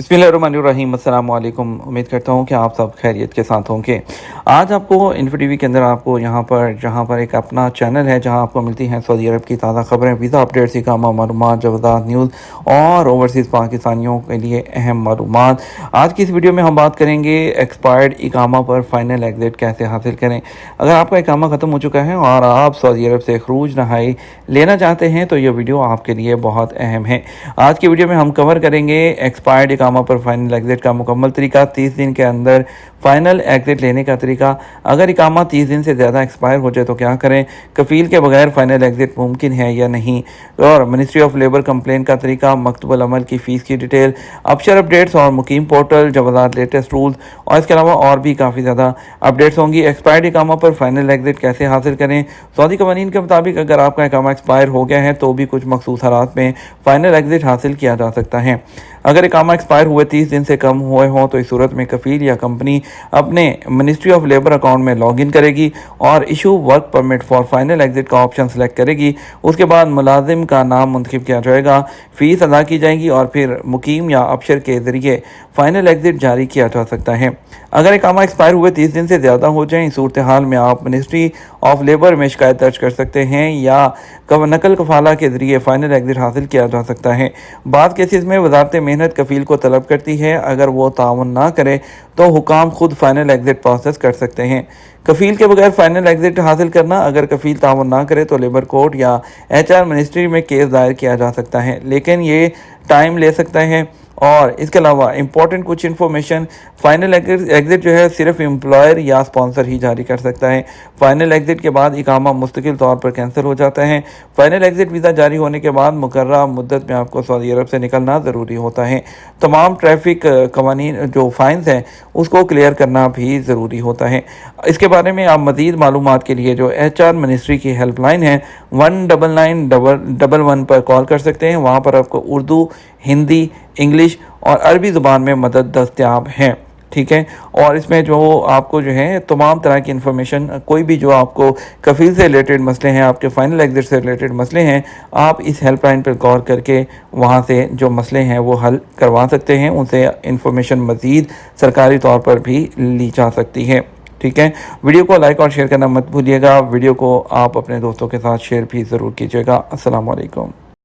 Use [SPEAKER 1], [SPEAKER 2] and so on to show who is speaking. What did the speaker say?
[SPEAKER 1] बिस्मिल्लाहिर्रहमानिर्रहीम। अस्सलाम वालेकुम। उम्मीद करता हूँ कि आप सब खैरियत के साथ होंगे। आज आपको इन्फो टीवी के अंदर आपको यहाँ पर जहाँ पर एक अपना चैनल है जहाँ आपको मिलती हैं सऊदी अरब की ताज़ा खबरें, वीज़ा अपडेट्स, इकामा मालूमात, जवाज़ात न्यूज़ और ओवरसीज़ पाकिस्तानियों के लिए अहम मालूमात। आज की इस वीडियो में हम बात करेंगे एक्सपायर्ड इकामा पर फ़ाइनल एग्ज़िट कैसे हासिल करें। अगर आपका इकामा ख़त्म हो चुका है और आप सऊदी अरब से खरूज नहाई लेना चाहते हैं तो ये वीडियो आपके लिए बहुत अहम है। आज की वीडियो में हम कवर करेंगे एक्सपायर्ड इकामा पर फाइनल एग्ज़िट का मुकम्मल तरीका, 30 दिन के अंदर फ़ाइनल एग्ज़िट लेने का तरीका। अगर इकामा 30 दिन से ज़्यादा एक्सपायर हो जाए तो क्या करें, कफ़ील के बगैर फ़ाइनल एग्ज़िट मुमकिन है या नहीं, और मिनिस्ट्री ऑफ लेबर कंप्लेन का तरीका, मकतूबुल अमल की फ़ीस की डिटेल, अबशर अपडेट्स और मुकीम पोर्टल, जवाज़ात लेटेस्ट रूल्स और इसके अलावा और भी काफ़ी ज़्यादा अपडेट्स होंगी। एक्सपायर्ड इकामा पर फ़ाइनल एग्ज़िट कैसे हासिल करें। सऊदी कवानीन के मुताबिक अगर आपका इकामा एक्सपायर हो गया है तो भी कुछ मखसूस हालात में फ़ाइनल एग्ज़िट हासिल किया जा सकता है। अगर इकामा एक्सपायर हुए 30 दिन से कम हुए हों तो इस सूरत में कफ़ील या कंपनी अपने मिनिस्ट्री ऑफ लेबर अकाउंट में लॉगिन करेगी और issue work permit for final exit का ऑप्शन सेलेक्ट करेगी। उसके बाद मुलाजिम का नाम मुंतखब किया जाएगा, फ़ीस अदा की जाएगी और फिर मुकीम या अबशर के ज़रिए फ़ाइनल एग्ज़िट जारी किया जा सकता है। अगर इकामा एक्सपायर हुए 30 दिन से ज़्यादा हो जाए, इस सूरत हाल में आप मिनिस्ट्री ऑफ लेबर में शिकायत दर्ज कर सकते हैं या नकल कफाला के ज़रिए फ़ाइनल एग्ज़िट हासिल किया जा सकता है। बाद केसेस में वजारत मेहनत कफ़ील को तलब करती है, अगर वो ताउन ना करे तो हुकाम खुद फ़ाइनल एग्ज़िट प्रोसेस कर सकते हैं। कफ़ील के बगैर फ़ाइनल एग्ज़िट हासिल करना, अगर कफ़ील ताउन ना करे तो लेबर कोर्ट या HR मिनिस्ट्री में केस दायर किया जा सकता है, लेकिन ये टाइम ले सकता है। और इसके अलावा इंपॉर्टेंट कुछ इन्फॉर्मेशन, फ़ाइनल एग्ज़िट जो है सिर्फ एम्प्लॉयर या स्पॉन्सर ही जारी कर सकता है। फ़ाइनल एग्ज़िट के बाद इकामा मुस्तकिल तौर पर कैंसिल हो जाता है। फ़ाइनल एग्ज़िट वीज़ा जारी होने के बाद मुकर्रर मुद्दत में आपको सऊदी अरब से निकलना ज़रूरी होता है। तमाम ट्रैफिक कवानीन जो फ़ाइन्स हैं उसको क्लियर करना भी ज़रूरी होता है। इसके बारे में आप मज़ीद मालूमात के लिए जो HR मिनिस्ट्री की हेल्पलाइन है 19911 पर कॉल कर सकते हैं। वहाँ पर आपको उर्दू, हिंदी, इंग्लिश और अरबी ज़ुबान में मदद दस्तयाब है। ठीक है, और इसमें जो आपको जो है तमाम तरह की इन्फॉर्मेशन, कोई भी जो आपको कफ़ील से रिलेटेड मसले हैं, आपके फ़ाइनल एग्ज़िट से रिलेटेड मसले हैं, आप इस हेल्पलाइन पर कॉल करके वहाँ से जो मसले हैं वो हल करवा सकते हैं। उनसे इन्फॉर्मेशन मज़ीद सरकारी तौर पर भी ली जा सकती है। ठीक है, वीडियो को लाइक और शेयर करना मत भूलिएगा। वीडियो को आप अपने दोस्तों के साथ शेयर भी ज़रूर कीजिएगा। अस्सलाम वालेकुम।